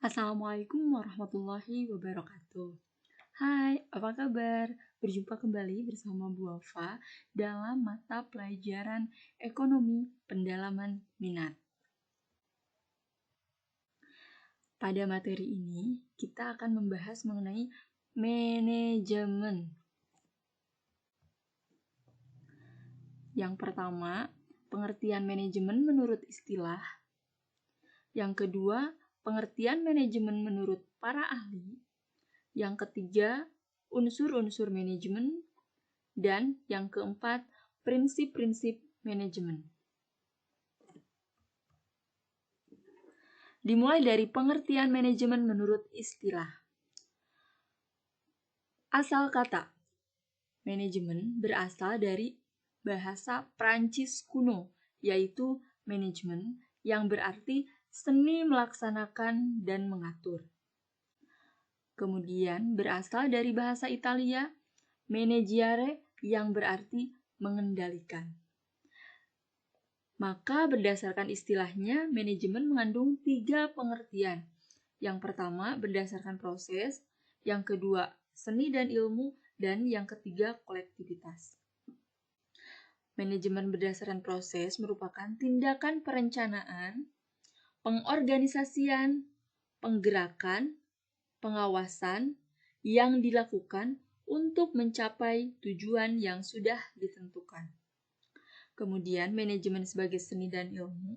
Assalamualaikum warahmatullahi wabarakatuh. Hai, apa kabar? Berjumpa kembali bersama Bu Wafa dalam mata pelajaran Ekonomi Pendalaman Minat. Pada materi ini, kita akan membahas mengenai manajemen. Yang pertama, pengertian manajemen menurut istilah. Yang kedua, pengertian manajemen menurut para ahli. Yang ketiga, unsur-unsur manajemen. Dan yang keempat, prinsip-prinsip manajemen. Dimulai dari pengertian manajemen menurut istilah. Asal kata manajemen berasal dari bahasa Prancis kuno, yaitu manajemen, yang berarti seni melaksanakan dan mengatur. Kemudian berasal dari bahasa Italia managere, yang berarti mengendalikan. Maka berdasarkan istilahnya, manajemen mengandung 3 pengertian. Yang pertama berdasarkan proses, yang kedua seni dan ilmu, dan yang ketiga kolektivitas. Manajemen berdasarkan proses merupakan tindakan perencanaan, pengorganisasian, penggerakan, pengawasan yang dilakukan untuk mencapai tujuan yang sudah ditentukan. Kemudian, manajemen sebagai seni dan ilmu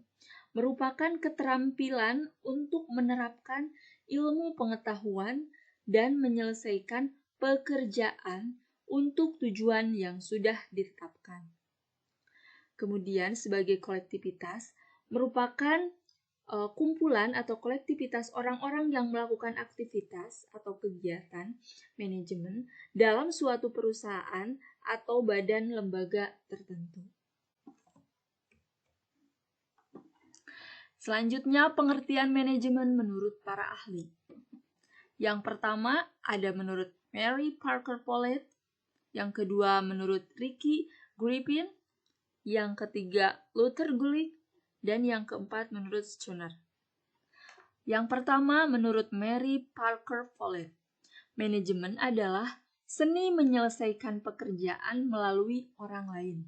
merupakan keterampilan untuk menerapkan ilmu pengetahuan dan menyelesaikan pekerjaan untuk tujuan yang sudah ditetapkan. Kemudian, sebagai kolektivitas merupakan kumpulan atau kolektivitas orang-orang yang melakukan aktivitas atau kegiatan manajemen dalam suatu perusahaan atau badan lembaga tertentu. Selanjutnya, pengertian manajemen menurut para ahli. Yang pertama ada menurut Mary Parker Follett, yang kedua menurut Ricky Griffin, yang ketiga Luther Gulick, dan yang keempat menurut Schooner. Yang pertama menurut Mary Parker Follett, manajemen adalah seni menyelesaikan pekerjaan melalui orang lain.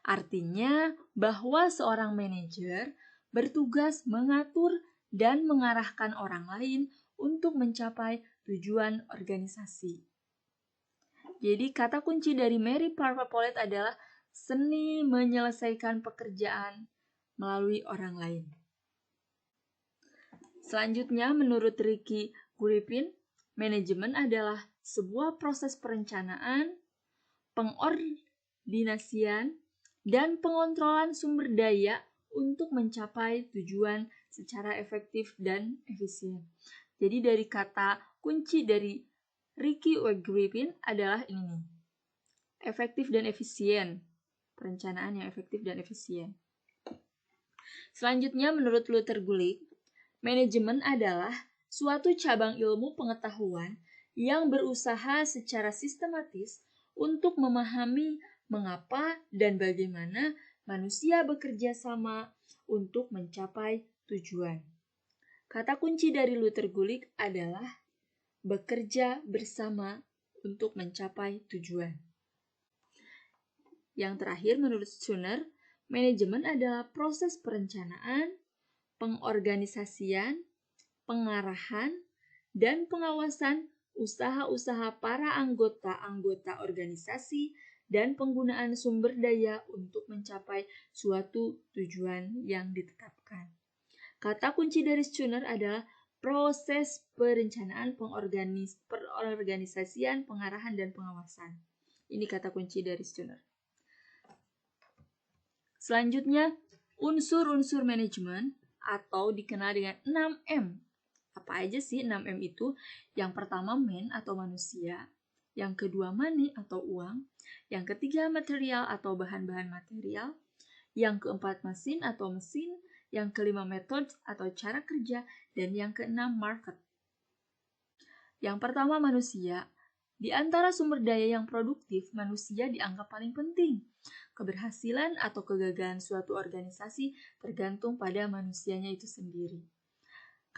Artinya bahwa seorang manajer bertugas mengatur dan mengarahkan orang lain untuk mencapai tujuan organisasi. Jadi kata kunci dari Mary Parker Follett adalah seni menyelesaikan pekerjaan melalui orang lain. Selanjutnya menurut Ricky Griffin, manajemen adalah sebuah proses perencanaan, pengordinasian, dan pengontrolan sumber daya untuk mencapai tujuan secara efektif dan efisien. Jadi dari kata kunci dari Ricky Griffin adalah ini, efektif dan efisien, perencanaan yang efektif dan efisien. Selanjutnya menurut Luther Gulick, manajemen adalah suatu cabang ilmu pengetahuan yang berusaha secara sistematis untuk memahami mengapa dan bagaimana manusia bekerja sama untuk mencapai tujuan. Kata kunci dari Luther Gulick adalah bekerja bersama untuk mencapai tujuan. Yang terakhir menurut Schooner, manajemen adalah proses perencanaan, pengorganisasian, pengarahan, dan pengawasan usaha-usaha para anggota-anggota organisasi dan penggunaan sumber daya untuk mencapai suatu tujuan yang ditetapkan. Kata kunci dari Schooner adalah proses perencanaan, pengorganisasian, pengarahan, dan pengawasan. Ini kata kunci dari Schooner. Selanjutnya, unsur-unsur manajemen atau dikenal dengan 6M. Apa aja sih 6M itu? Yang pertama man atau manusia, yang kedua money atau uang, yang ketiga material atau bahan-bahan material, yang keempat mesin atau mesin, yang kelima method atau cara kerja, dan yang keenam market. Yang pertama manusia. Di antara sumber daya yang produktif, manusia dianggap paling penting. Keberhasilan atau kegagalan suatu organisasi tergantung pada manusianya itu sendiri.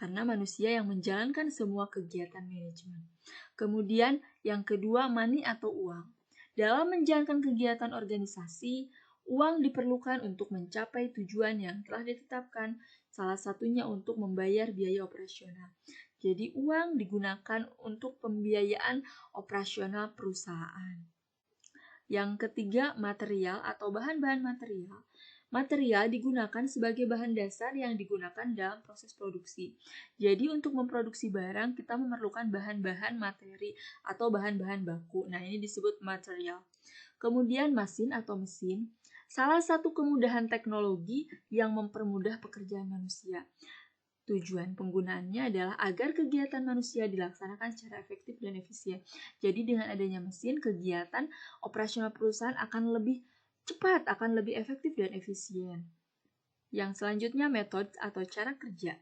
karena manusia yang menjalankan semua kegiatan manajemen. Kemudian yang kedua, money atau uang. Dalam menjalankan kegiatan organisasi, uang diperlukan untuk mencapai tujuan yang telah ditetapkan, salah satunya untuk membayar biaya operasional. Jadi uang digunakan untuk pembiayaan operasional perusahaan. Yang ketiga, material atau bahan-bahan material. Material digunakan sebagai bahan dasar yang digunakan dalam proses produksi. Jadi untuk memproduksi barang kita memerlukan bahan-bahan materi atau bahan-bahan baku. Nah, ini disebut material. Kemudian mesin atau mesin, salah satu kemudahan teknologi yang mempermudah pekerjaan manusia. Tujuan penggunaannya adalah agar kegiatan manusia dilaksanakan secara efektif dan efisien. Jadi dengan adanya mesin, kegiatan operasional perusahaan akan lebih cepat, akan lebih efektif dan efisien. Yang selanjutnya, metode atau cara kerja.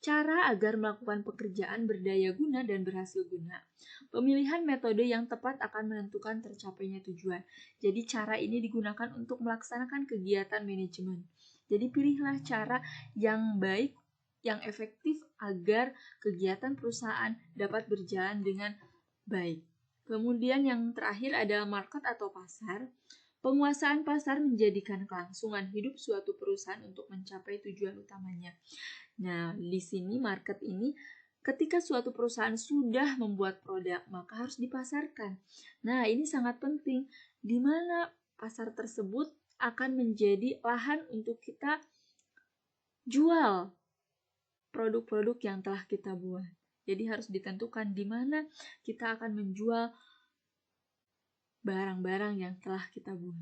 Cara agar melakukan pekerjaan berdaya guna dan berhasil guna. Pemilihan metode yang tepat akan menentukan tercapainya tujuan. Jadi cara ini digunakan untuk melaksanakan kegiatan manajemen. Jadi pilihlah cara yang baik, yang efektif agar kegiatan perusahaan dapat berjalan dengan baik. Kemudian yang terakhir adalah market atau pasar. Penguasaan pasar menjadikan kelangsungan hidup suatu perusahaan untuk mencapai tujuan utamanya. Nah, di sini market ini ketika suatu perusahaan sudah membuat produk, maka harus dipasarkan. Nah, ini sangat penting, di mana pasar tersebut akan menjadi lahan untuk kita jual produk-produk yang telah kita buat. Jadi harus ditentukan di mana kita akan menjual barang-barang yang telah kita buat.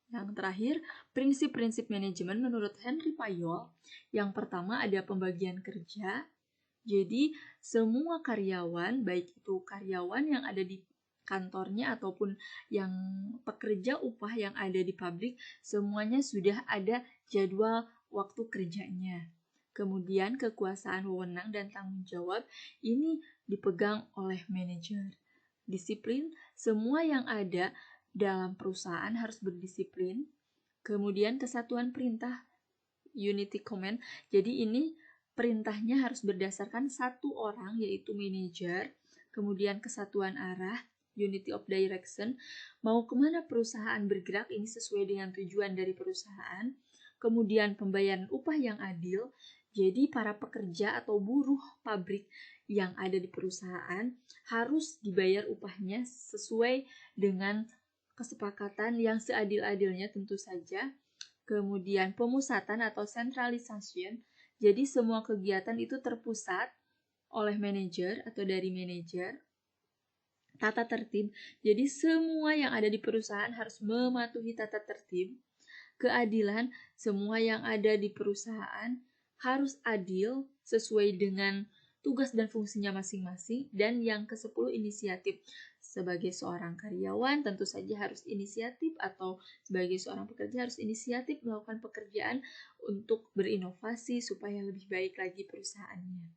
Yang terakhir, prinsip-prinsip manajemen menurut Henry Fayol. Yang pertama ada pembagian kerja. Jadi semua karyawan, baik itu karyawan yang ada di kantornya ataupun yang pekerja upah yang ada di pabrik, semuanya sudah ada jadwal waktu kerjanya. Kemudian kekuasaan, wewenang, dan tanggung jawab ini dipegang oleh manajer. Disiplin, semua yang ada dalam perusahaan harus berdisiplin. Kemudian kesatuan perintah, unity command. Jadi ini perintahnya harus berdasarkan satu orang, yaitu manajer. Kemudian kesatuan arah, unity of direction. Mau kemana perusahaan bergerak, ini sesuai dengan tujuan dari perusahaan. Kemudian pembayaran upah yang adil. Jadi para pekerja atau buruh pabrik yang ada di perusahaan harus dibayar upahnya sesuai dengan kesepakatan yang seadil-adilnya tentu saja. Kemudian pemusatan atau centralization. Jadi semua kegiatan itu terpusat oleh manajer atau dari manajer. Tata tertib. Jadi semua yang ada di perusahaan harus mematuhi tata tertib. Keadilan, semua yang ada di perusahaan harus adil sesuai dengan tugas dan fungsinya masing-masing. Dan yang ke-10, inisiatif. Sebagai seorang karyawan tentu saja harus inisiatif, atau sebagai seorang pekerja harus inisiatif melakukan pekerjaan untuk berinovasi supaya lebih baik lagi perusahaannya.